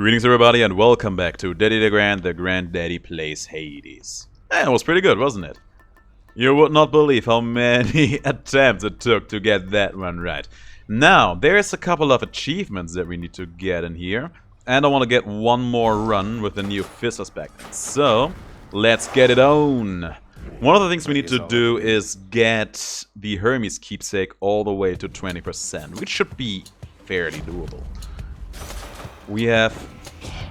Greetings everybody and welcome back to Daddy DeGrand, the Granddaddy Plays Hades. And it was pretty good, wasn't it? You would not believe how many attempts it took to get that one right. Now, there's a couple of achievements that we need to get in here. And I want to get one more run with the new Fizz aspect. So, let's get it on! One of the things we need to do is get the Hermes keepsake all the way to 20%, which should be fairly doable. We have...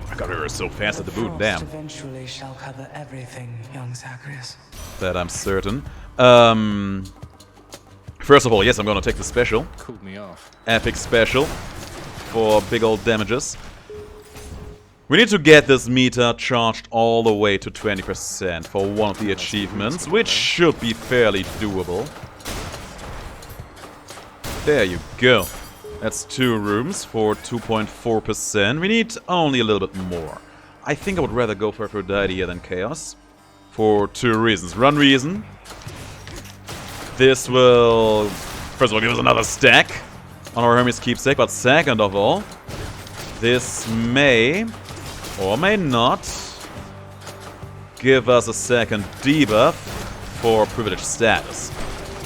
I got her so fast at the boot, damn. Eventually shall cover everything, young Zagreus. That I'm certain. First of all, yes, I'm gonna take the special. Cooled me off. Epic special for big old damages. We need to get this meter charged all the way to 20% for one of the achievements, which should be fairly doable. There you go. That's 2 rooms for 2.4%. We need only a little bit more. I think I would rather go for Aphrodite here than Chaos. For 2 reasons. One reason. This will, first of all, give us another stack on our Hermes keepsake. But second of all, this may, or may not, give us a second debuff for privileged status.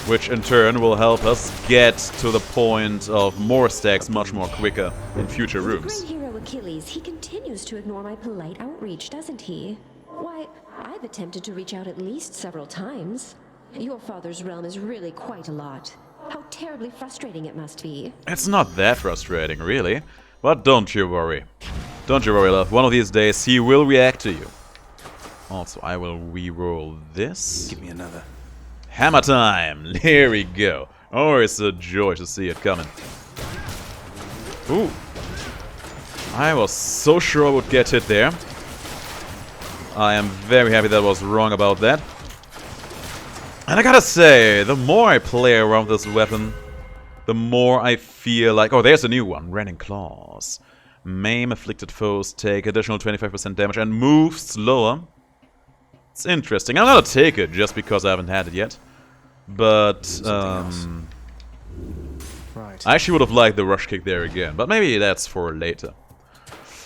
Which in turn will help us get to the point of more stacks much more quicker in future rooms. Great hero Achilles, he continues to ignore my polite outreach, doesn't he? Why, I've attempted to reach out at least several times. Your father's realm is really quite a lot. How terribly frustrating it must be. It's not that frustrating, really. But don't you worry. Don't you worry, love. One of these days he will react to you. Also, I will re-roll this. Give me another. Hammer time! There we go. Oh, it's a joy to see it coming. Ooh. I was so sure I would get hit there. I am very happy that I was wrong about that. And I gotta say, the more I play around this weapon, the more I feel like... Oh, there's a new one. Rending Claws. Maim afflicted foes take additional 25% damage and move slower. It's interesting. I'm gonna take it just because I haven't had it yet. But, Right. I actually would have liked the rush kick there again. But maybe that's for later.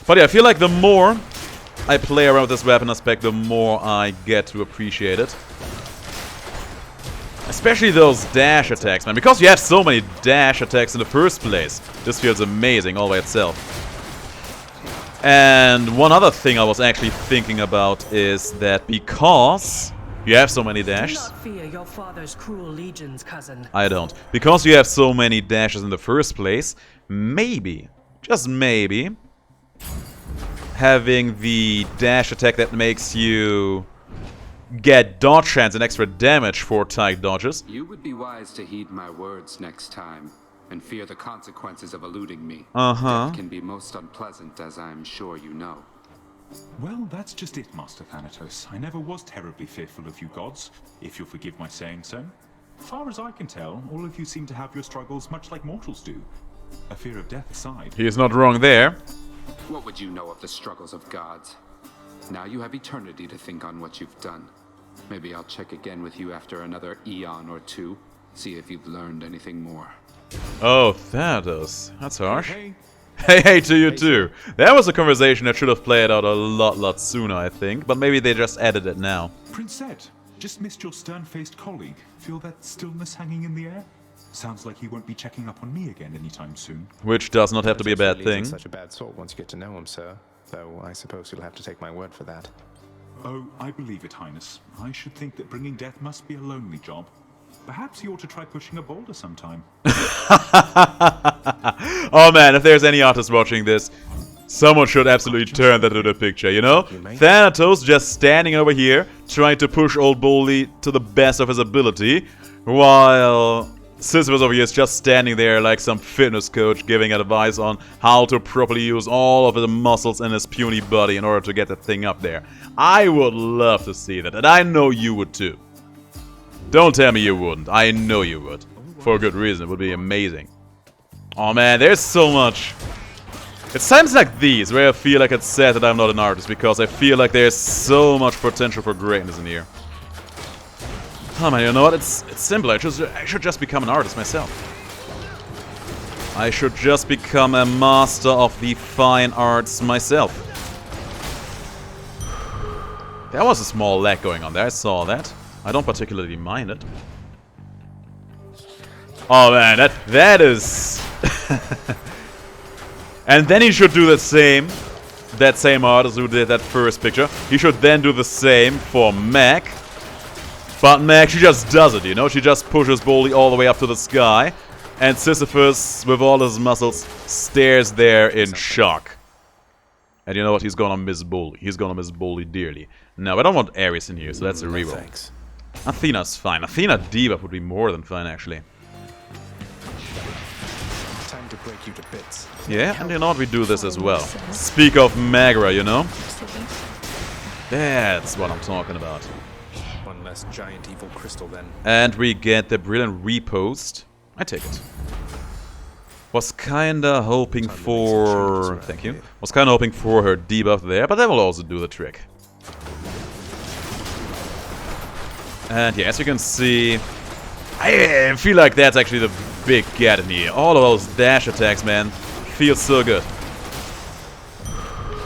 But yeah, I feel like the more I play around with this weapon aspect, the more I get to appreciate it. Especially those dash attacks, man. Because you have so many dash attacks in the first place. This feels amazing all by itself. And one other thing I was actually thinking about is that because you have so many dashes... Do not fear your father's cruel legions, cousin. I don't. Because you have so many dashes in the first place, maybe, just maybe, having the dash attack that makes you get dodge chance and extra damage for tight dodges. You would be wise to heed my words next time. And fear the consequences of eluding me. Uh-huh. Death can be most unpleasant, as I'm sure you know. Well, that's just it, Master Thanatos. I never was terribly fearful of you gods, if you'll forgive my saying so. Far as I can tell, all of you seem to have your struggles much like mortals do. A fear of death aside. He is not wrong there. What would you know of the struggles of gods? Now you have eternity to think on what you've done. Maybe I'll check again with you after another eon or two, see if you've learned anything more. Oh, Thanatos. That's harsh. Hey, Hey to you too. That was a conversation that should have played out a lot sooner, I think. But maybe they just added it now. Princette, just missed your stern-faced colleague. Feel that stillness hanging in the air? Sounds like he won't be checking up on me again anytime soon. Which does not have to be a bad thing. Such a bad sort once you get to know him, sir. Though I suppose you'll have to take my word for that. Oh, I believe it, Highness. I should think that bringing death must be a lonely job. Perhaps you ought to try pushing a boulder sometime. Oh man, if there's any artist watching this, someone should absolutely turn that into the picture, you know? Thanatos just standing over here, trying to push old Bully to the best of his ability, while Sisyphus over here is just standing there like some fitness coach giving advice on how to properly use all of the muscles in his puny body in order to get that thing up there. I would love to see that, and I know you would too. Don't tell me you wouldn't. I know you would. For a good reason. It would be amazing. Oh man, there's so much. It's times like these where I feel like it's sad that I'm not an artist, because I feel like there's so much potential for greatness in here. Oh man, you know what? It's simple. I should just become an artist myself. I should just become a master of the fine arts myself. There was a small lag going on there, I saw that. I don't particularly mind it. Oh man, that is... And then he should do the same. That same artist who did that first picture. He should then do the same for Meg. But Meg, she just does it, you know? She just pushes Boldy all the way up to the sky. And Sisyphus, with all his muscles, stares there in shock. And you know what? He's gonna miss Boldy. He's gonna miss Boldy dearly. No, I don't want Ares in here, so that's a reroll. Thanks. Athena's fine. Athena debuff would be more than fine, actually. Time to break you to bits. Yeah, and you know what? We do this as well. Speak of Magra, you know? That's what I'm talking about. One less giant evil crystal then. And we get the brilliant repost. I take it. Was kinda hoping for... Thank you. Was kinda hoping for her debuff there, but that will also do the trick. And yeah, as you can see... I feel like that's actually the big get in here. All of those dash attacks, man. Feels so good.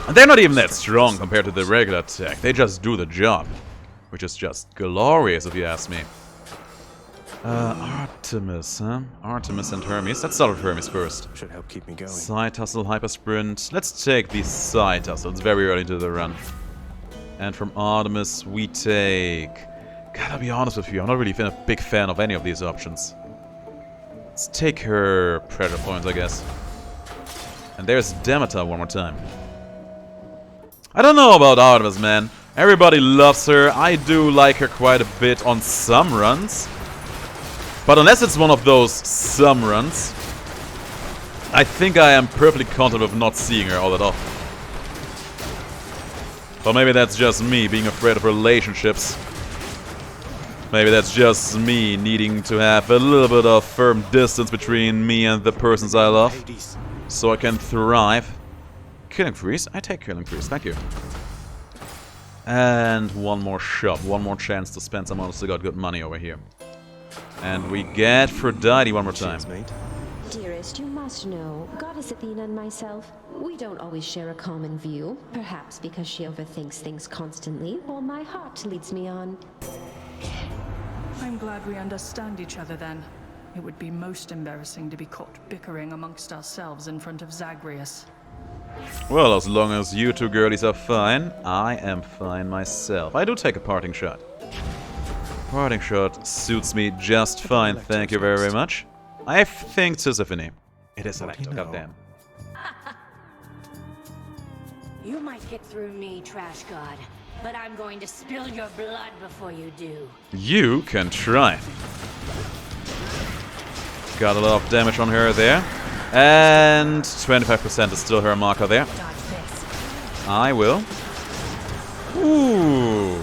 And they're not even that strong compared to the regular attack. They just do the job. Which is just glorious, if you ask me. Artemis, huh? Artemis and Hermes. Let's start with Hermes first. Should help keep me going. Side tussle, hyper sprint. Let's take the side tussle. It's very early into the run. And from Artemis, we take... Gotta be honest with you, I'm not really a big fan of any of these options. Let's take her pressure points, I guess. And there's Demeter one more time. I don't know about Artemis, man. Everybody loves her. I do like her quite a bit on some runs. But unless it's one of those some runs, I think I am perfectly content of not seeing her all that often. But maybe that's just me being afraid of relationships. Maybe that's just me needing to have a little bit of firm distance between me and the persons I love, so I can thrive. Killing Freeze? I take Killing Freeze, thank you. And one more shot, one more chance to spend some honestly got good money over here. And we get Aphrodite one more time. Dearest, you must know, Goddess Athena and myself, we don't always share a common view. Perhaps because she overthinks things constantly, while my heart leads me on. I'm glad we understand each other then. It would be most embarrassing to be caught bickering amongst ourselves in front of Zagreus. Well, as long as you two girlies are fine, I am fine myself. I do take a parting shot. Parting shot suits me just fine, thank you very, very much. I think Persephone. It is Electo, goddamn. You might get through me, Trash God, but I'm going to spill your blood before you do. You can try. Got a lot of damage on her there. And 25% is still her marker there. I will. Ooh.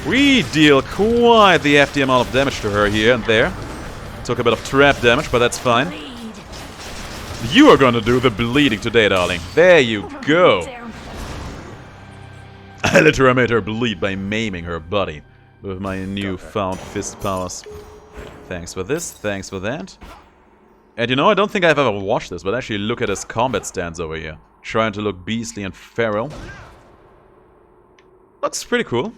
We deal quite the hefty amount of damage to her here and there. Took a bit of trap damage, but that's fine. You are gonna do the bleeding today, darling. There you go. I literally made her bleed by maiming her body with my newfound fist powers. Thanks for this, thanks for that. And you know, I don't think I've ever watched this, but actually look at his combat stance over here. Trying to look beastly and feral. Looks pretty cool.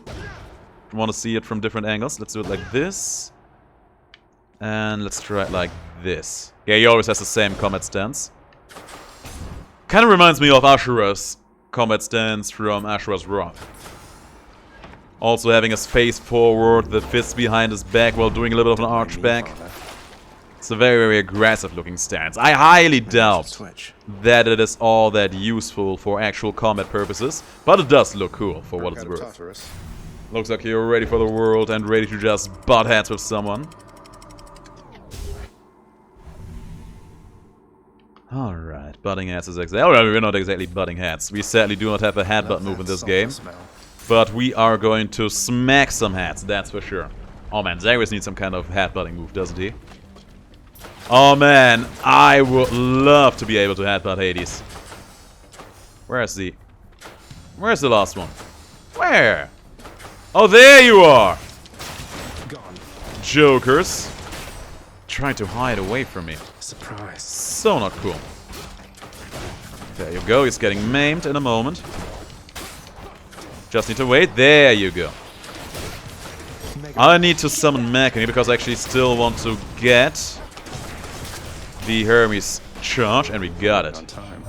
Want to see it from different angles. Let's do it like this. And let's try it like this. Yeah, he always has the same combat stance. Kind of reminds me of Ashura's combat stance from Ashura's Wrath. Also having his face forward, the fists behind his back while doing a little bit of an arch back. It's a very, very aggressive looking stance. I highly doubt that it is all that useful for actual combat purposes, but it does look cool for what it's worth. Looks like you're ready for the world and ready to just butt heads with someone. Alright, butting heads is exactly... Alright, we're not exactly butting heads. We sadly do not have a headbutt move in this game. But we are going to smack some heads, that's for sure. Oh man, Zagreus needs some kind of headbutting move, doesn't he? Oh man, I would love to be able to headbutt Hades. Where's the last one? Where? Oh, there you are! Jokers. Trying to hide away from me. Christ. So not cool. There you go, he's getting maimed in a moment. Just need to wait. There you go. I need to summon Mechany because I actually still want to get the Hermes charge, and we got it. On time.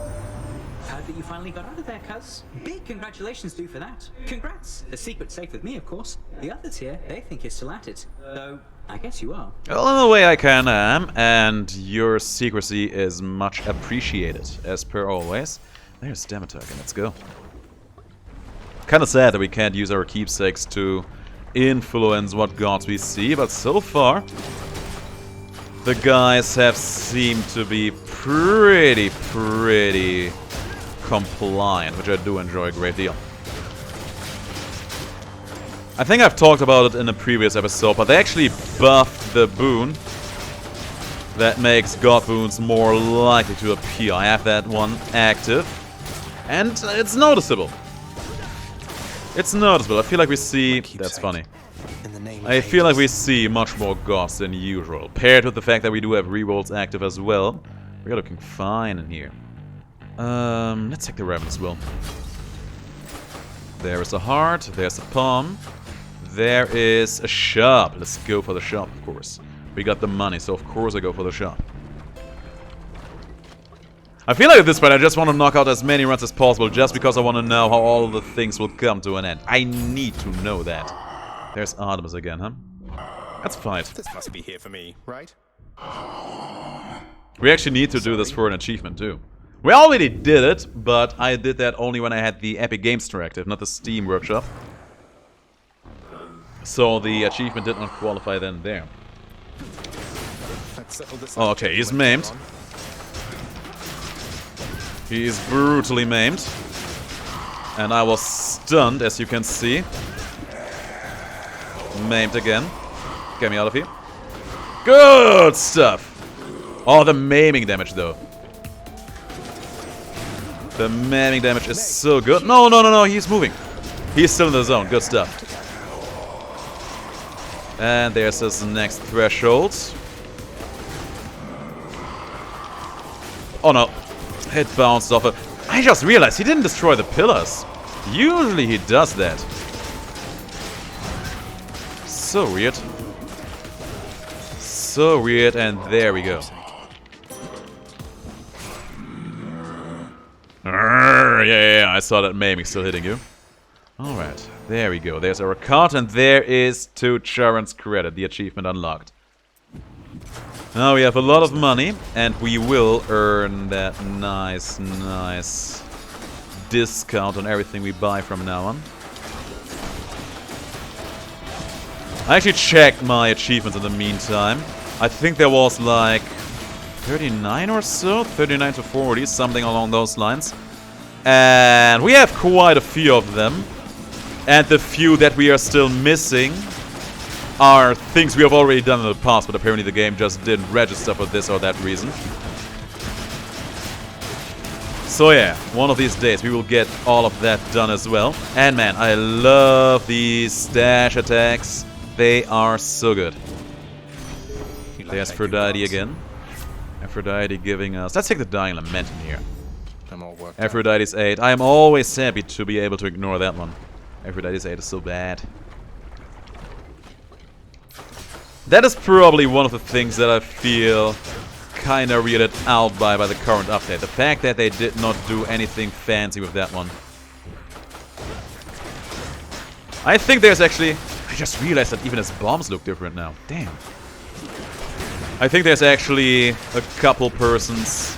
Heard that you finally got out of there, cuz. Big congratulations to you for that. Congrats. The secret's safe with me, of course. The others here, they think you're still at it. Though, I guess you are. Well, in a way I can am, and your secrecy is much appreciated, as per always. There's Demeter again, let's go. Kinda sad that we can't use our keepsakes to influence what gods we see, but so far the guys have seemed to be pretty compliant, which I do enjoy a great deal. I think I've talked about it in a previous episode, but they actually buffed the boon that makes god boons more likely to appear. I have that one active, and it's noticeable. It's noticeable. I feel like we see... That's funny. I feel like we see much more gods than usual, paired with the fact that we do have rerolls active as well. We're looking fine in here. Let's take the Raven as well. There is a heart, there's a palm, there is a shop. Let's go for the shop, of course. We got the money, so of course I go for the shop. I feel like at this point I just want to knock out as many runs as possible just because I want to know how all of the things will come to an end. I need to know that. There's Artemis again, huh? Let's fight. This must be here for me, right? We actually need to do this for an achievement too. We already did it, but I did that only when I had the Epic Games Store active, not the Steam Workshop. So the achievement did not qualify then there. Oh, okay, he's maimed. He is brutally maimed. And I was stunned, as you can see. Maimed again. Get me out of here. Good stuff! Oh, the maiming damage, though. The maiming damage is so good. No, he's moving. He's still in the zone. Good stuff. And there's his next threshold. Oh, no. It bounced off. I just realized he didn't destroy the pillars. Usually he does that. So weird. So weird, and there we go. Yeah, I saw that maiming still hitting you. Alright, there we go. There's our card, and there is to Charon's credit, the achievement unlocked. Now we have a lot of money, and we will earn that nice discount on everything we buy from now on. I actually checked my achievements in the meantime. I think there was like 39 or so, 39 to 40, something along those lines. And we have quite a few of them. And the few that we are still missing are things we have already done in the past, but apparently the game just didn't register for this or that reason. So yeah, one of these days we will get all of that done as well. And man, I love these dash attacks. They are so good. There's Aphrodite again. Aphrodite giving us... Let's take the Dying Lament in here. Aphrodite's 8. I am always happy to be able to ignore that one. Aphrodite's 8 is so bad. That is probably one of the things that I feel kinda weirded out by the current update. The fact that they did not do anything fancy with that one. I think there's actually... I just realized that even his bombs look different now. Damn. I think there's actually a couple persons...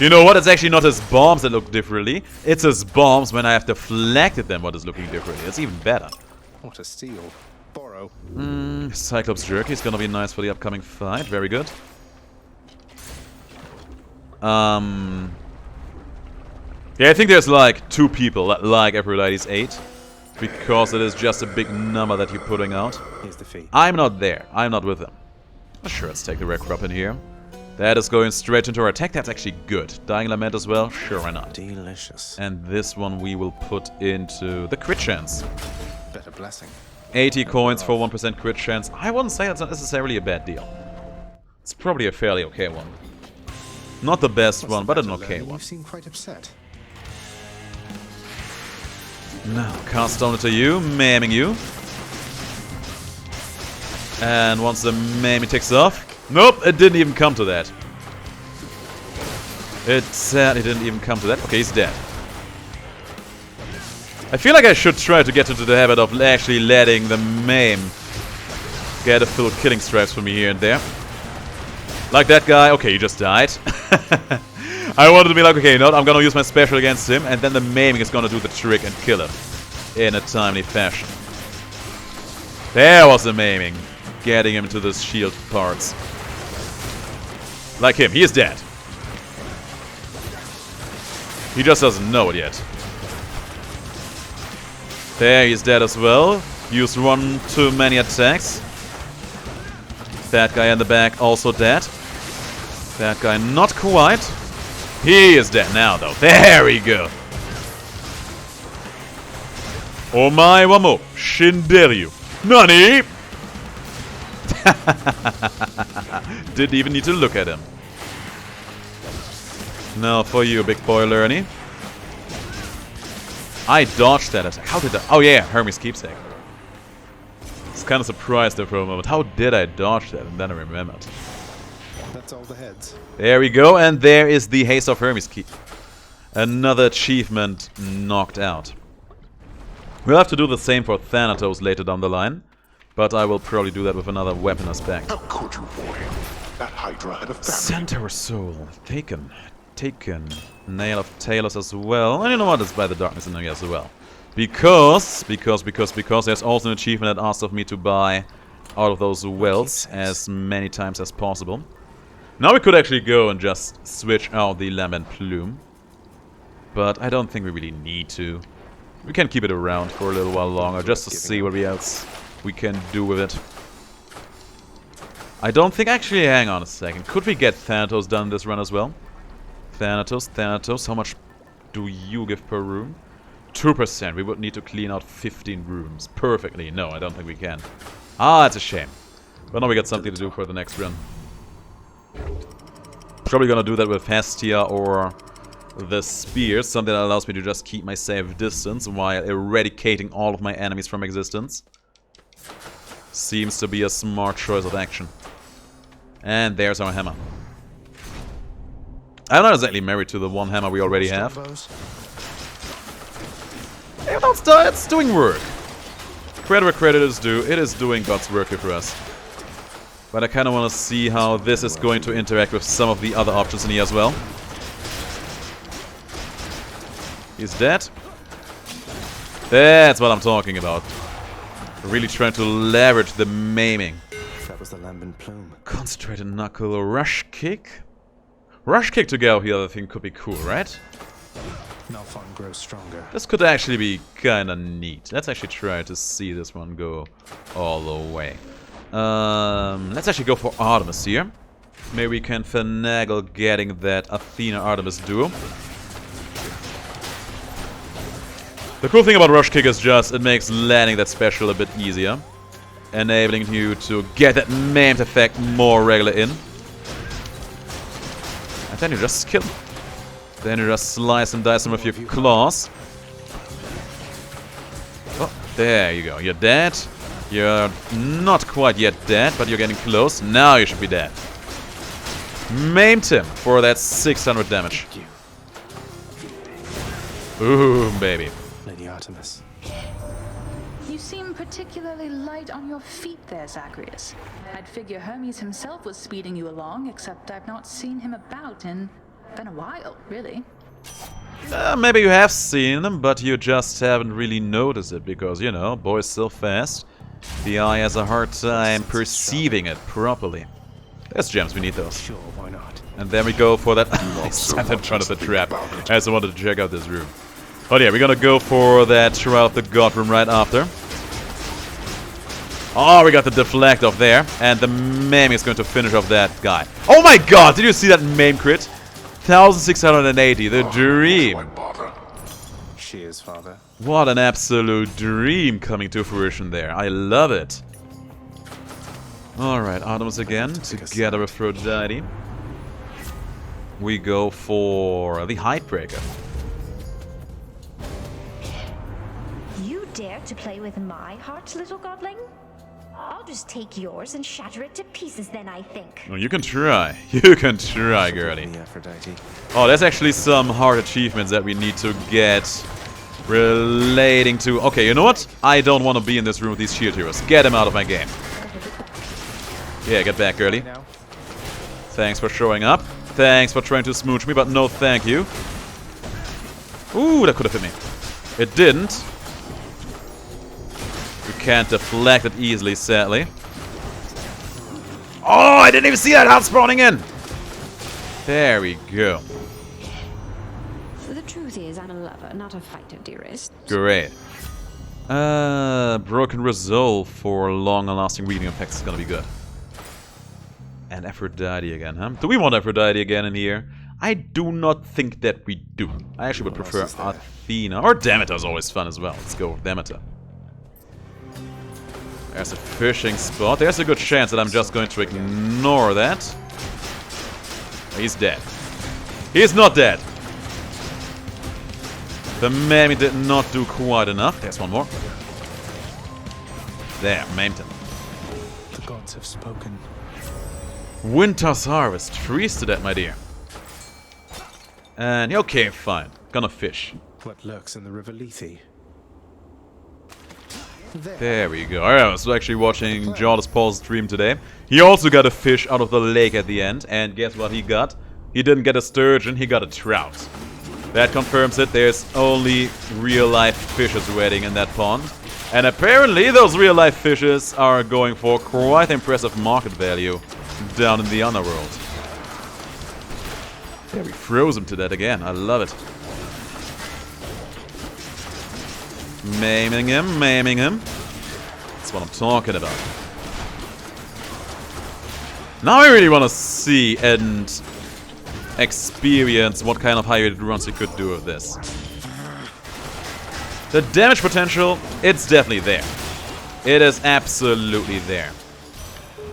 You know what? It's actually not his bombs that look differently. It's his bombs when I have deflected them what is looking differently. That's even better. What a steal. Borrow. Cyclops Jerky is gonna be nice for the upcoming fight. Very good. Yeah, I think there's like 2 people that like Aphrodite's 8. Because it is just a big number that you're putting out. Here's the fee. I'm not there. I'm not with them. Sure, let's take the Red Crop in here. That is going straight into our attack. That's actually good. Dying Lament as well? Sure, why not? Delicious. And this one we will put into the crit chance. Better blessing. 80 coins for 1% crit chance. I wouldn't say that's not necessarily a bad deal. It's probably a fairly okay one. Not the best one, but an okay one. You seem quite upset. Now, cast stone into you, maiming you. And once the maiming takes off... Nope, it didn't even come to that. It sadly didn't even come to that. Okay, he's dead. I feel like I should try to get into the habit of actually letting the maim get a full killing stripes for me here and there. Like that guy. Okay, he just died. I wanted to be like, okay, no, I'm gonna use my special against him, and then the maiming is gonna do the trick and kill him in a timely fashion. There was the maiming. Getting him to the shield parts. Like him, he is dead. He just doesn't know it yet. There, he's dead as well. Used one too many attacks. That guy in the back also dead. That guy not quite. He is dead now though. There we go. Omae wa mo shinderu. Nani? Didn't even need to look at him. Now for you, big boy Lerny. I dodged that attack. How did I? Oh yeah, Hermes keepsake. I was kind of surprised there for a moment. How did I dodge that? And then I remembered. That's all the heads. There we go, and there is the Haste of Hermes key. Another achievement knocked out. We'll have to do the same for Thanatos later down the line. But I will probably do that with another weapon aspect. How could you warn him? That Hydra had a family. Centaur Soul. Taken. Nail of Talos as well. And you know what? It's by the darkness in here as well. Because there's also an achievement that asks of me to buy out of those wells as many times as possible. Now we could actually go and just switch out the Lambent Plume. But I don't think we really need to. We can keep it around for a little while longer just to see what else we can do with it. I don't think... Actually, hang on a second. Could we get Thanatos done this run as well? Thanatos, how much do you give per room? 2%. We would need to clean out 15 rooms. Perfectly. No, I don't think we can. Ah, it's a shame. But now we got something to do for the next run. Probably gonna do that with Hestia or the Spears. Something that allows me to just keep my safe distance while eradicating all of my enemies from existence. Seems to be a smart choice of action. And there's our hammer. I'm not exactly married to the one hammer we already have. It's doing work. Credit where credit is due. It is doing God's work here for us. But I kind of want to see how this is going to interact with some of the other options in here as well. He's dead. That's what I'm talking about. Really trying to leverage the maiming. That was the Lambent Plume. Concentrated knuckle, rush kick. Rush kick to go here, I think could be cool, right? Malphon grows stronger. This could actually be kinda neat. Let's actually try to see this one go all the way. Let's actually go for Artemis here. Maybe we can finagle getting that Athena-Artemis duo. The cool thing about Rush Kick is just it makes landing that special a bit easier. Enabling you to get that maimed effect more regular in. And then you just kill them. Then you just slice and dice them with your claws. Oh, there you go. You're dead. You're not quite yet dead, but you're getting close. Now you should be dead. Maimed him for that 600 damage. Ooh, baby. Lady Artemis. You seem particularly light on your feet there, Zagreus. I'd figure Hermes himself was speeding you along, except I've not seen him about in been a while, really. Maybe you have seen him, but you just haven't really noticed it, because, you know, boy's so fast. The eye has a hard time perceiving it properly. There's gems, we need those. Sure, why not? And then we go for that. I sat in front of the trap. I just wanted to check out this room. But yeah, we're gonna go for that Trial of the God room right after. Oh, we got the deflect off there. And the maim is going to finish off that guy. Oh my god, did you see that maim crit? 1680, the dream. Cheers, father. What an absolute dream coming to fruition there. I love it. Alright, Artemis again, together with Aphrodite. We go for the Heightbreaker. You dare to play with my heart, little godling? I'll just take yours and shatter it to pieces then, I think. Oh, you can try. You can try, girlie. Oh, there's actually some hard achievements that we need to get relating to... Okay, you know what? I don't want to be in this room with these shield heroes. Get them out of my game. Yeah, get back, girlie. Thanks for showing up. Thanks for trying to smooch me, but no thank you. Ooh, that could have hit me. It didn't. You can't deflect it easily, sadly. Oh, I didn't even see that heart spawning in! There we go. The truth is, I'm a lover, not a fighter, dearest. Great. Broken Resolve for long and lasting weakening effects is gonna be good. And Aphrodite again, huh? Do we want Aphrodite again in here? I do not think that we do. I actually would prefer Athena. Or Demeter is always fun as well. Let's go with Demeter. There's a fishing spot. There's a good chance that I'm just going to ignore that. He's dead. He's not dead. The mammy did not do quite enough. There's one more. There, maimed him. The gods have spoken. Winter's harvest. Freeze to that, my dear. And okay, fine. Gonna fish. What lurks in the river Lethe? There we go. I was actually watching Jordas Paul's stream today. He also got a fish out of the lake at the end. And guess what he got? He didn't get a sturgeon, he got a trout. That confirms it. There's only real-life fishes waiting in that pond. And apparently those real-life fishes are going for quite impressive market value down in the Underworld. Yeah, we froze him to that again. I love it. Maiming him, maiming him. That's what I'm talking about. Now I really want to see and experience what kind of high-rated runs you could do with this. The damage potential, it's definitely there. It is absolutely there.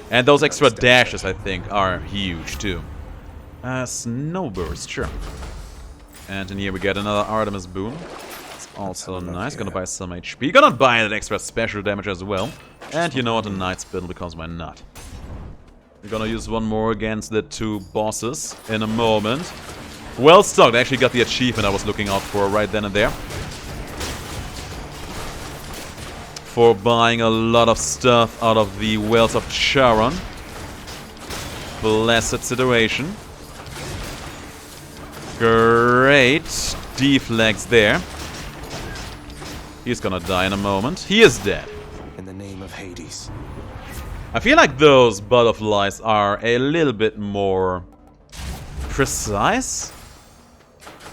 And those extra dashes, I think, are huge too. Snowburst, sure. And in here we get another Artemis boon. It's also nice. Gonna buy some HP. Gonna buy that extra special damage as well. And you know what? A Night Spittle, because why not? We're gonna use one more against the two bosses in a moment. Well stocked. I actually got the achievement I was looking out for right then and there. For buying a lot of stuff out of the Wells of Charon. Blessed situation. Great. Deflex there. He's gonna die in a moment. He is dead. In the name of Hades. I feel like those butterflies are a little bit more precise.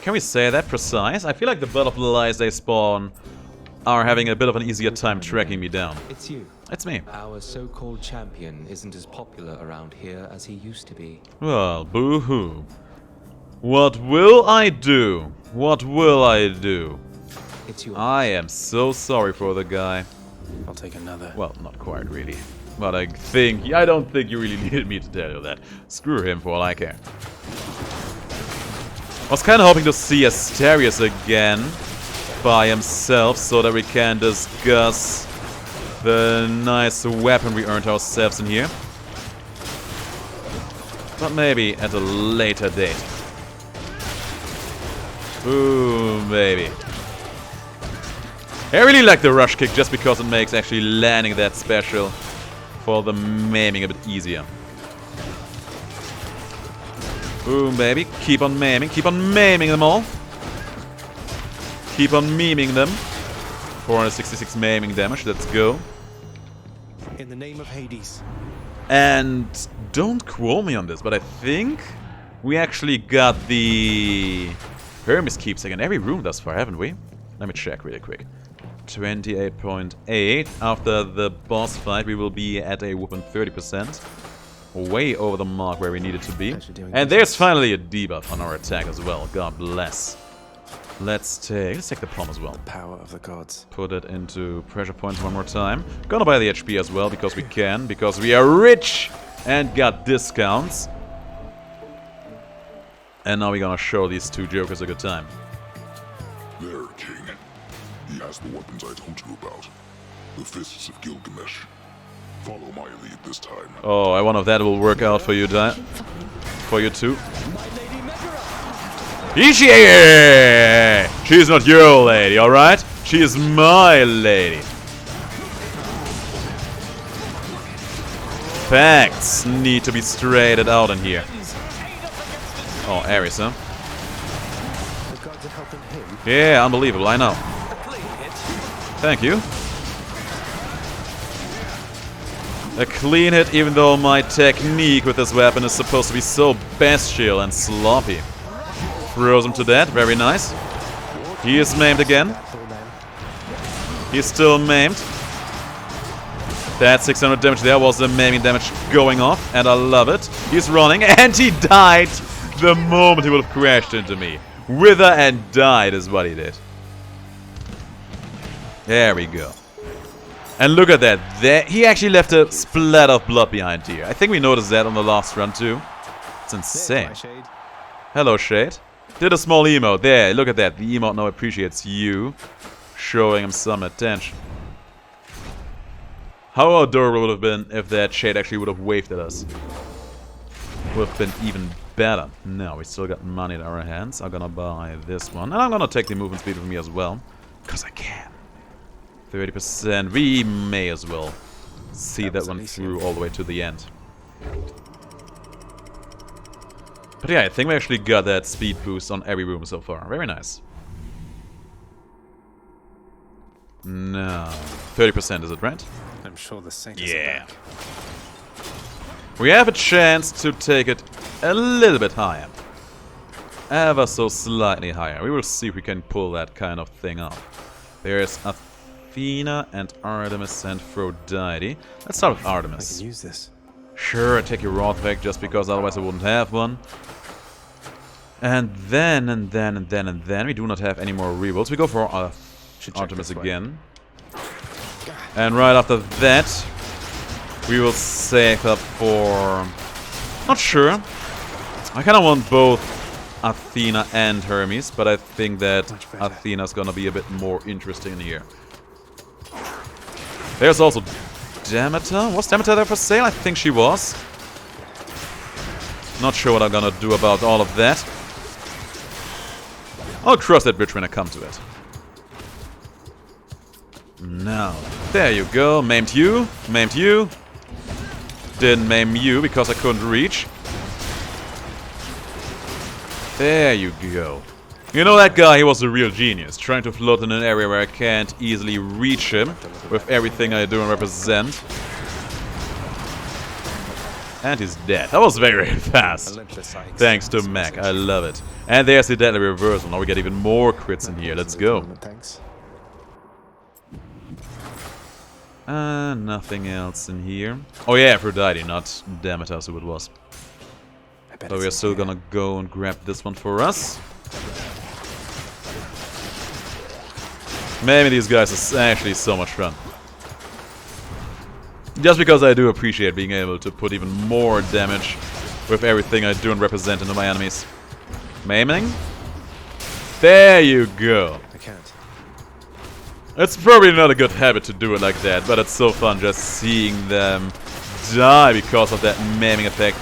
Can we say that? Precise? I feel like the butterflies they spawn are having a bit of an easier time tracking me down. It's you. It's me. Our so-called champion isn't as popular around here as he used to be. Well, boo-hoo. What will I do? What will I do? It's yours. I am so sorry for the guy. I'll take another. Well, not quite really. But I don't think you really needed me to tell you that. Screw him for all I care. I was kind of hoping to see Asterius again by himself so that we can discuss the nice weapon we earned ourselves in here. But maybe at a later date. Ooh, baby. I really like the rush kick just because it makes actually landing that special for the maiming a bit easier. Boom, baby. Keep on maiming them all. Keep on memeing them. 466 maiming damage, let's go. In the name of Hades. And don't quote me on this, but I think we actually got the Hermes keepsake in every room thus far, haven't we? Let me check really quick. 28.8. After the boss fight, we will be at a whooping 30%. Way over the mark where we needed to be. And there's finally a debuff on our attack as well. God bless. Let's take the palm as well. Power of the gods. Put it into pressure points one more time. Gonna buy the HP as well, because we can. Because we are rich and got discounts. And now we're gonna show these two jokers a good time. There, King. He has the weapons I told you about. The fists of Gilgamesh. Follow my lead this time. Oh, I wonder if that will work out for you, for you too. Ishii! She's not your lady, alright? She is my lady. Facts need to be straightened out in here. Oh, Ares, huh? Yeah, unbelievable, I know. Thank you. A clean hit, even though my technique with this weapon is supposed to be so bestial and sloppy. Throws him to death, very nice. He is maimed again. He's still maimed. That 600 damage there was the maiming damage going off, and I love it. He's running, and he died the moment he would have crashed into me. Wither and died is what he did. There we go. And look at that. He actually left a splat of blood behind here. I think we noticed that on the last run too. It's insane. Hello, Shade. Did a small emote. There, look at that. The emote now appreciates you. Showing him some attention. How adorable would have been if that Shade actually would have waved at us. Would have been even better. No, we still got money in our hands. I'm gonna buy this one. And I'm gonna take the movement speed with me as well. Because I can. 30%. We may as well see that one through all the way to the end. But yeah, I think we actually got that speed boost on every room so far. Very nice. No. 30% is it, right? I'm sure the saint is yeah. We have a chance to take it a little bit higher. Ever so slightly higher. We will see if we can pull that kind of thing off. There's Athena and Artemis and Aphrodite. Let's start with Artemis. I can use this. Sure, I take your Wrath back just because otherwise I wouldn't have one. And then, we do not have any more rerolls. We go for Artemis again. And right after that, we will save up for... Not sure. I kind of want both Athena and Hermes, but I think that Athena's gonna be a bit more interesting here. There's also Demeter. Was Demeter there for sale? I think she was. Not sure what I'm gonna do about all of that. I'll cross that bridge when I come to it. Now, there you go. Maimed you. Maimed you. Didn't maim you because I couldn't reach. There you go. You know that guy, he was a real genius. Trying to float in an area where I can't easily reach him with everything I do and represent. And he's dead. That was very, very fast. Thanks to Mac. I love it. And there's the deadly reversal. Now we get even more crits in here. Let's go. Nothing else in here. Oh yeah, Aphrodite, not Demeter, so it was. But we are still gonna go and grab this one for us. Maybe these guys are actually so much fun. Just because I do appreciate being able to put even more damage with everything I do and represent into my enemies. Maiming? There you go. I can't. It's probably not a good habit to do it like that, but it's so fun just seeing them die because of that maiming effect,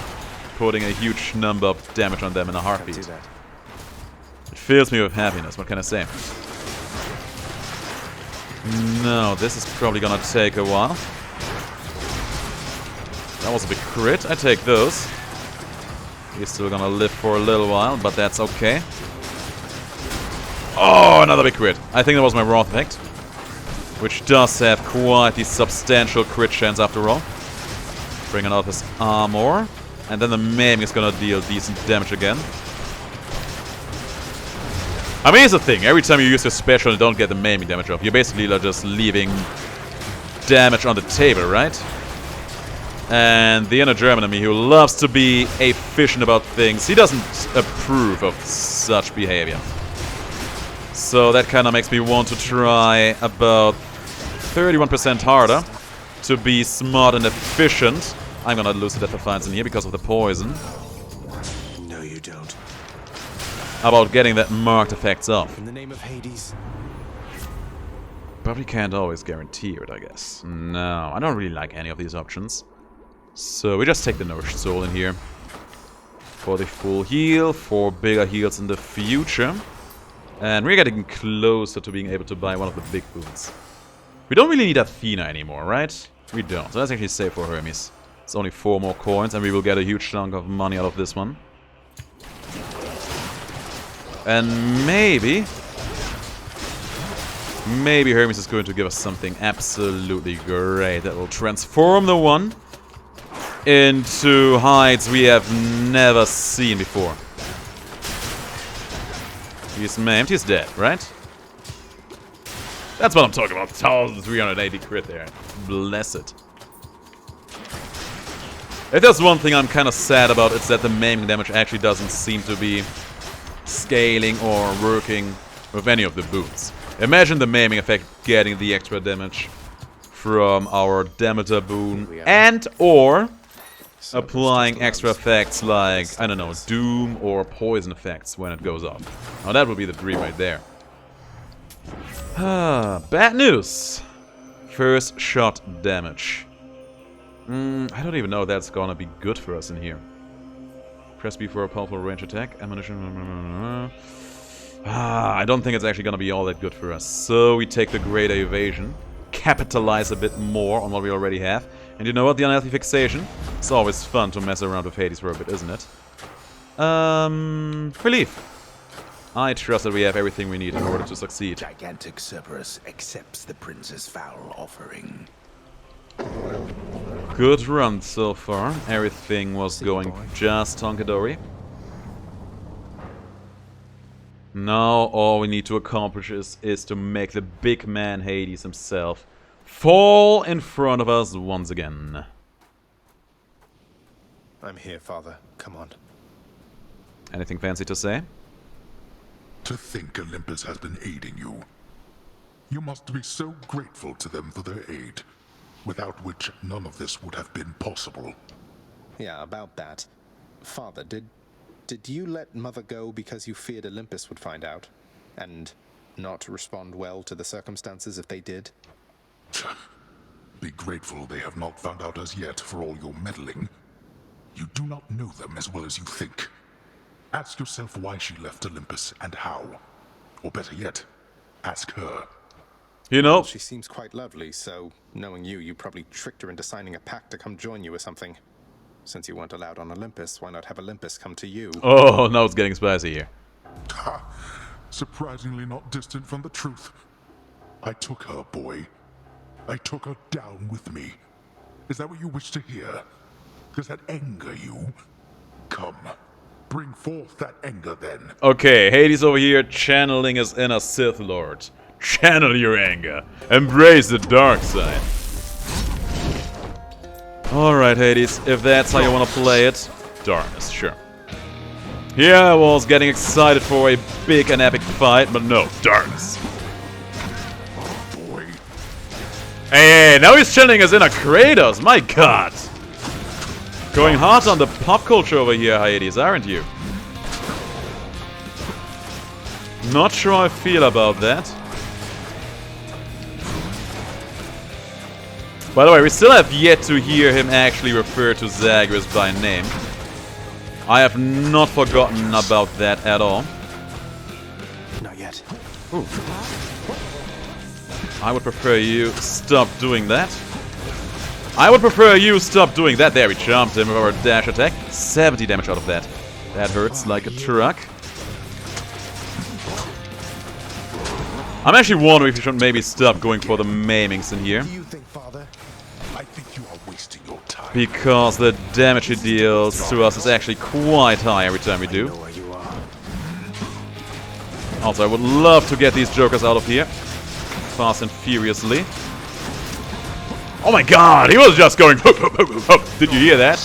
putting a huge number of damage on them in a heartbeat. It fills me with happiness, what can I say? No, this is probably gonna take a while. That was a big crit. I take those. He's still gonna live for a little while, but that's okay. Oh, another big crit. I think that was my Wrath effect, which does have quite the substantial crit chance after all. Bringing out his armor. And then the maiming is gonna deal decent damage again. I mean, here's the thing. Every time you use your special and don't get the maiming damage off, you're basically just leaving damage on the table, right? And the inner German in me, who loves to be efficient about things, he doesn't approve of such behavior. So that kind of makes me want to try about 31% harder to be smart and efficient. I'm gonna lose the Death Defiance in here because of the poison. No, you don't. How about getting that marked effects off? In the name of Hades. But we can't always guarantee it, I guess. No, I don't really like any of these options. So we just take the Nourished Soul in here. For the full heal, for bigger heals in the future. And we're getting closer to being able to buy one of the big boons. We don't really need Athena anymore, right? We don't. So let's actually save for Hermes. It's only 4 more coins and we will get a huge chunk of money out of this one. And maybe Hermes is going to give us something absolutely great that will transform the one into heights we have never seen before. He's maimed, he's dead, right? That's what I'm talking about. 1,380 crit there. Bless it. If there's one thing I'm kind of sad about, it's that the maiming damage actually doesn't seem to be scaling or working with any of the boots. Imagine the maiming effect getting the extra damage from our Demeter boon and or applying extra effects like, I don't know, doom or poison effects when it goes off. Now that would be the dream right there. Bad news. First shot damage. I don't even know if that's gonna be good for us in here. Press B for a powerful range attack. Ammunition. I don't think it's actually gonna be all that good for us. So we take the greater evasion. Capitalize a bit more on what we already have. And you know what? The unhealthy fixation. It's always fun to mess around with Hades for a bit, isn't it? Relief. I trust that we have everything we need in order to succeed. Gigantic Cerberus accepts the prince's foul offering. Good run so far. Everything was going just honky-dory. Now all we need to accomplish is to make the big man Hades himself fall in front of us once again. I'm here, Father. Come on. Anything fancy to say? To think Olympus has been aiding you. You must be so grateful to them for their aid, without which none of this would have been possible. Yeah, about that. Father, did you let Mother go because you feared Olympus would find out? And not respond well to the circumstances if they did? Be grateful they have not found out as yet for all your meddling. You do not know them as well as you think. Ask yourself why she left Olympus and how. Or better yet, ask her. You know, she seems quite lovely, so knowing you probably tricked her into signing a pact to come join you or something. Since you weren't allowed on Olympus, why not have Olympus come to you? Oh, now it's getting spicy here. Ha! Surprisingly not distant from the truth. I took her, boy. I took her down with me. Is that what you wish to hear? Does that anger you? Come, bring forth that anger then. Okay, Hades over here channeling his inner Sith Lord. Channel your anger. Embrace the dark side. Alright, Hades, if that's how you want to play it, darkness, sure. Here I was getting excited for a big and epic fight, but no, darkness. Boy. Hey, now he's channeling his inner Kratos, my god! Going hard on the pop culture over here, Hades, aren't you? Not sure how I feel about that. By the way, we still have yet to hear him actually refer to Zagreus by name. I have not forgotten about that at all. Not yet. Ooh. I would prefer you stop doing that. I would prefer you stop doing that. There, we jumped him with our dash attack. 70 damage out of that. That hurts like a truck. I'm actually wondering if you should maybe stop going for the maimings in here. Do you think, Father? I think you are wasting your time. Because the damage it deals to us is actually quite high every time we do. Also, I would love to get these jokers out of here. Fast and furiously. Oh my god, he was just going hup, hup, hup, hup. Did you hear that?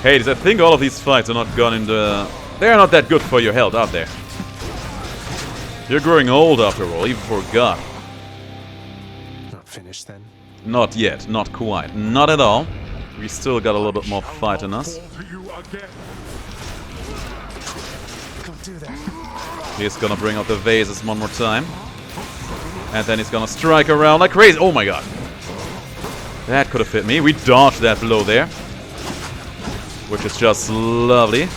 Hades, I think all of these fights are not gone into... They are not that good for your health, are they? You're growing old after all, even for a god. Not finished then? Not yet, not quite. Not at all. We still got a little bit more fight in us. Can't do that. He's gonna bring out the vases one more time. And then he's gonna strike around like crazy. Oh my god. That could have hit me. We dodged that blow there. Which is just lovely.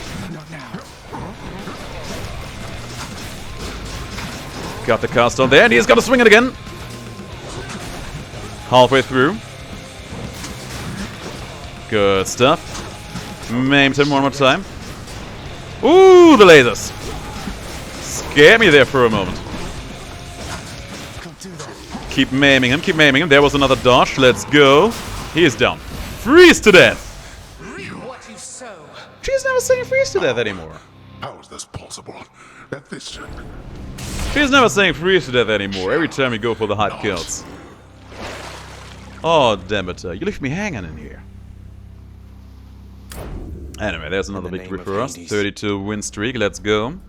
Got the cast on there, and he's gonna swing it again. Halfway through. Good stuff. Maimed him one more time. Ooh, the lasers. Scared me there for a moment. Keep maiming him, keep maiming him. There was another dodge. Let's go. He is down. Freeze to death. She's never saying freeze to death anymore. How is this possible? That this... She's never saying freeze to death anymore. Every time we go for the hot kills. Oh, damn it. You left me hanging in here. Anyway, there's another victory for us. 32 win streak. Let's go.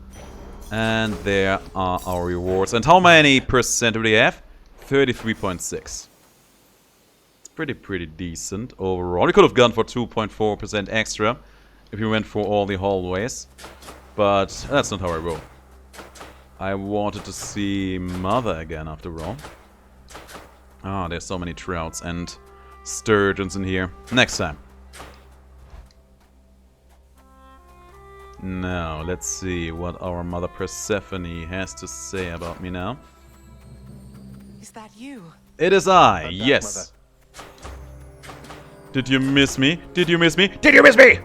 And there are our rewards. And how many percent do we have? 33.6. It's pretty decent overall. We could have gone for 2.4% extra if we went for all the hallways. But that's not how I roll. I wanted to see Mother again after all. Ah, there's so many trouts and sturgeons in here. Next time. Now, let's see what our mother Persephone has to say about me now. Is that you? It is I, yes. Did you miss me? Did you miss me? Did you miss me?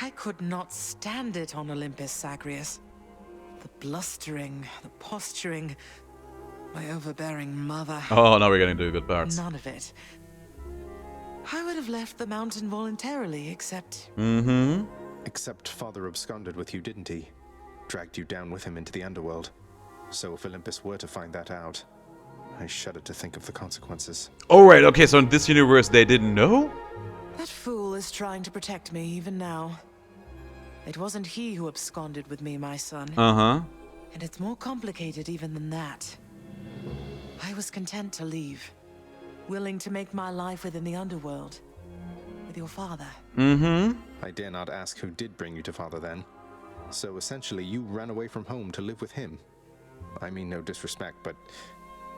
I could not stand it on Olympus, Zagreus. The blustering, the posturing, my overbearing mother. Oh, now we're getting to the good parts. None of it. I would have left the mountain voluntarily, except... Mm-hmm. Except Father absconded with you, didn't he? Dragged you down with him into the underworld. So if Olympus were to find that out, I shudder to think of the consequences. Oh, right, okay, so in this universe they didn't know? That fool is trying to protect me even now. It wasn't he who absconded with me, my son. Uh-huh. And it's more complicated even than that. I was content to leave, willing to make my life within the underworld, with your father. Mm-hmm. I dare not ask who did bring you to Father then. So essentially you ran away from home to live with him. I mean no disrespect, but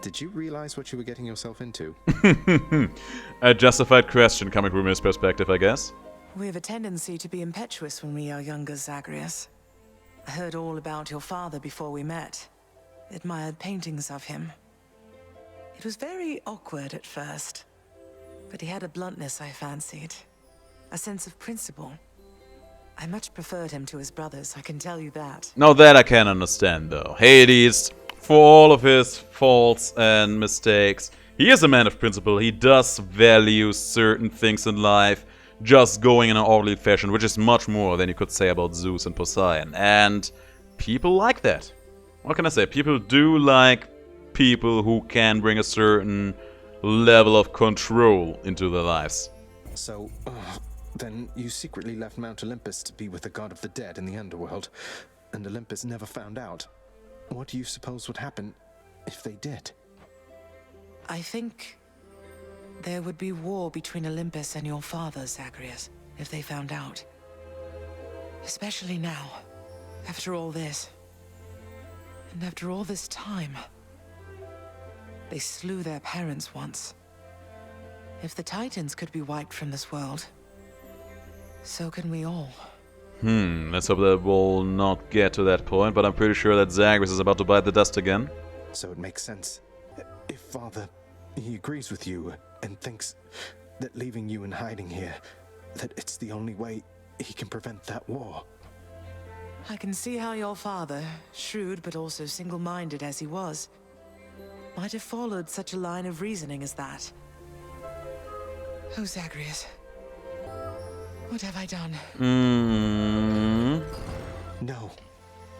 did you realize what you were getting yourself into? A justified question coming from his perspective, I guess. We have a tendency to be impetuous when we are younger, Zagreus. I heard all about your father before we met. Admired paintings of him. It was very awkward at first, but he had a bluntness I fancied. A sense of principle. I much preferred him to his brothers, I can tell you that. Now that I can understand, though. Hades, for all of his faults and mistakes, he is a man of principle. He does value certain things in life, just going in an orderly fashion, which is much more than you could say about Zeus and Poseidon. And people like that. What can I say? People do like people who can bring a certain level of control into their lives. So, then you secretly left Mount Olympus to be with the god of the dead in the underworld, and Olympus never found out. What do you suppose would happen if they did? I think there would be war between Olympus and your father, Zagreus, if they found out. Especially now, after all this. And after all this time. They slew their parents once. If the Titans could be wiped from this world, so can we all. Let's hope that we'll not get to that point, but I'm pretty sure that Zagreus is about to bite the dust again. So it makes sense. If Father, he agrees with you and thinks that leaving you in hiding here, that it's the only way he can prevent that war. I can see how your father, shrewd but also single-minded as he was, might have followed such a line of reasoning as that. Oh, Zagreus. What have I done? No.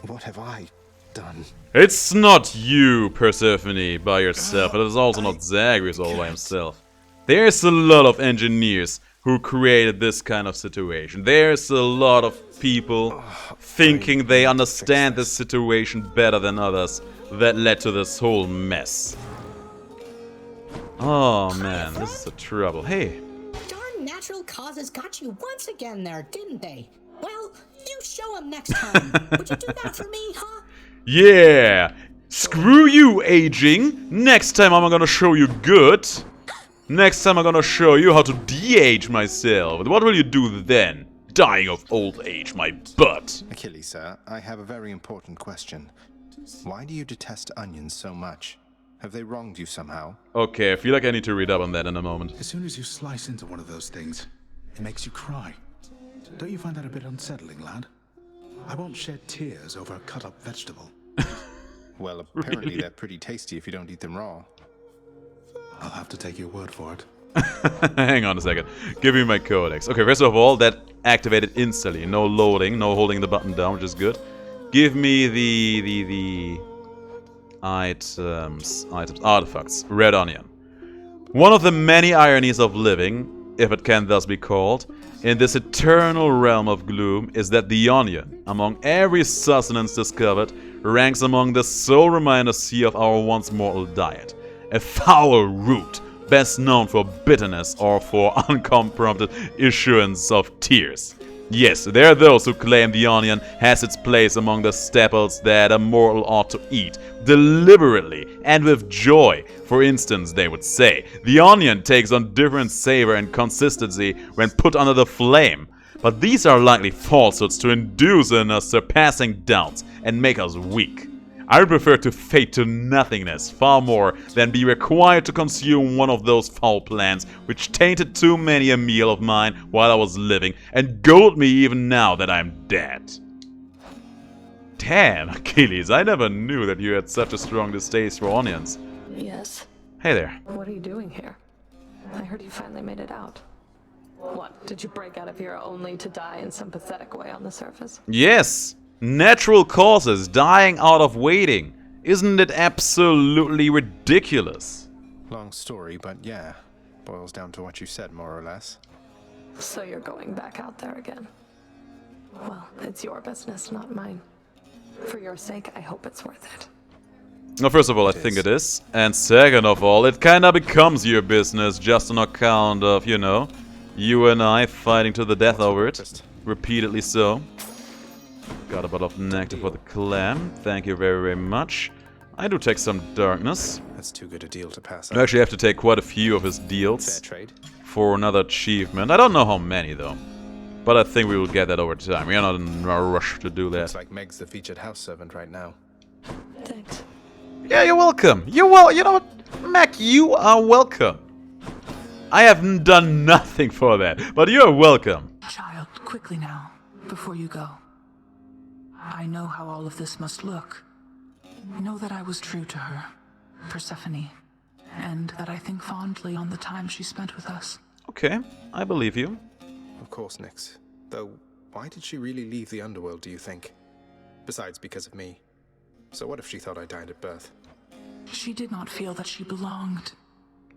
What have I done? It's not you, Persephone, by yourself, but it's also not Zagreus all by himself. There's a lot of engineers who created this kind of situation. There's a lot of people thinking they understand this situation better than others, that led to this whole mess. Oh man, this is a trouble. Hey. Darn natural causes got you once again there, didn't they? Well, you show them next time. Would you do that for me, huh? Yeah! Screw you, aging! Next time I'm gonna show you good. Next time I'm gonna show you how to de-age myself. What will you do then? Dying of old age, my butt. Achilles, sir, I have a very important question. Why do you detest onions so much? Have they wronged you somehow? Okay, I feel like I need to read up on that in a moment. As soon as you slice into one of those things, it makes you cry. Don't you find that a bit unsettling, lad? I won't shed tears over a cut-up vegetable. Well, apparently they're pretty tasty if you don't eat them raw. I'll have to take your word for it. Hang on a second. Give me my codex. Okay, first of all, that activated instantly. No loading, no holding the button down, which is good. Give me the items, artifacts. Red onion. One of the many ironies of living, if it can thus be called, in this eternal realm of gloom, is that the onion, among every sustenance discovered, ranks among the sole reminder sea of our once mortal diet. A foul root, best known for bitterness or for unprompted issuance of tears. Yes, there are those who claim the onion has its place among the staples that a mortal ought to eat, deliberately and with joy. For instance, they would say, the onion takes on different savor and consistency when put under the flame. But these are likely falsehoods to induce in us surpassing doubts and make us weak. I would prefer to fade to nothingness far more than be required to consume one of those foul plants which tainted too many a meal of mine while I was living and goad me even now that I'm dead. Damn, Achilles, I never knew that you had such a strong distaste for onions. Yes. Hey there. What are you doing here? I heard you finally made it out. What, did you break out of here only to die in some pathetic way on the surface? Yes! Natural causes, dying out of waiting. Isn't it absolutely ridiculous? Long story, but yeah. Boils down to what you said, more or less. So you're going back out there again? Well, it's your business, not mine. For your sake, I hope it's worth it. Well, first of all, I think it is. And second of all, it kinda becomes your business just on account of, you know, you and I fighting to the death over it. Repeatedly so. Got a bottle of nectar for the clam. Thank you very, very much. I do take some darkness. That's too good a deal to pass up. I actually have to take quite a few of his deals. Fair trade. For another achievement. I don't know how many, though. But I think we will get that over time. We are not in a rush to do that. Looks like Meg's the featured house servant right now. Thanks. Yeah, you're welcome. You know what? Meg, you are welcome. I have done nothing for that, but you're welcome. Child, quickly now, before you go. I know how all of this must look. Know that I was true to her, Persephone, and that I think fondly on the time she spent with us. Okay, I believe you. Of course, Nyx. Though, why did she really leave the underworld, do you think? Besides, because of me. So what if she thought I died at birth? She did not feel that she belonged.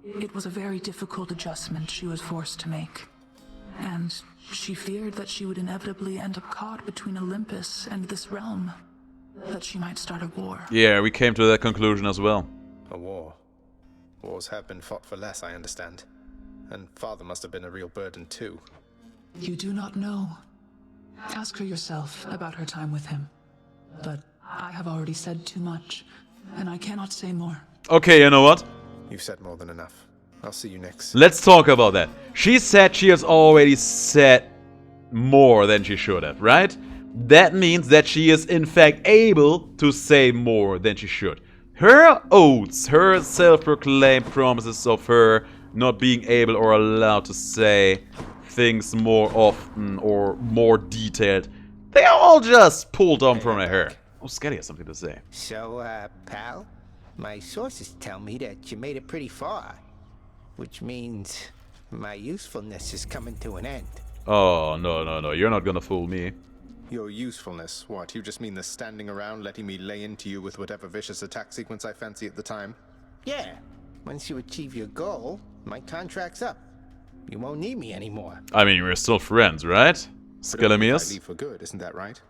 It was a very difficult adjustment she was forced to make. And she feared that she would inevitably end up caught between Olympus and this realm. That she might start a war. Yeah, we came to that conclusion as well. A war. Wars have been fought for less, I understand. And father must have been a real burden too. You do not know. Ask her yourself about her time with him. But I have already said too much, and I cannot say more. Okay, you know what? You've said more than enough. I'll see you next. Let's talk about that. She said she has already said more than she should have, right? That means that she is in fact able to say more than she should. Her oaths, her self-proclaimed promises of her not being able or allowed to say things more often or more detailed, they are all just pulled on from her hair. Oh, Skelly has something to say. So, pal, my sources tell me that you made it pretty far. Which means my usefulness is coming to an end. Oh, no, you're not gonna fool me. Your usefulness? What, you just mean the standing around letting me lay into you with whatever vicious attack sequence I fancy at the time? Yeah. Once you achieve your goal, my contract's up. You won't need me anymore. I mean, we're still friends, right? Skelemius? I leave for good, isn't that right?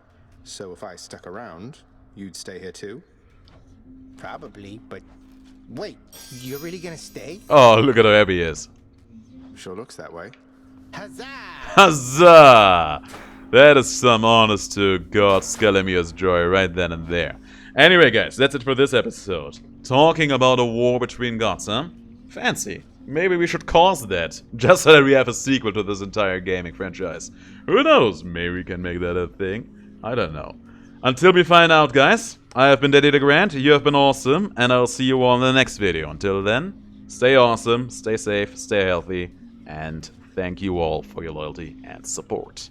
So if I stuck around, you'd stay here too? Probably, but wait, you're really gonna stay? Oh, look at how happy he is. Sure looks that way. Huzzah! Huzzah! That is some honest to God Skelemius joy right then and there. Anyway, guys, that's it for this episode. Talking about a war between gods, huh? Fancy. Maybe we should cause that, just so that we have a sequel to this entire gaming franchise. Who knows? Maybe we can make that a thing. I don't know. Until we find out, guys, I have been Daddy DeGrand, you have been awesome, and I'll see you all in the next video. Until then, stay awesome, stay safe, stay healthy, and thank you all for your loyalty and support.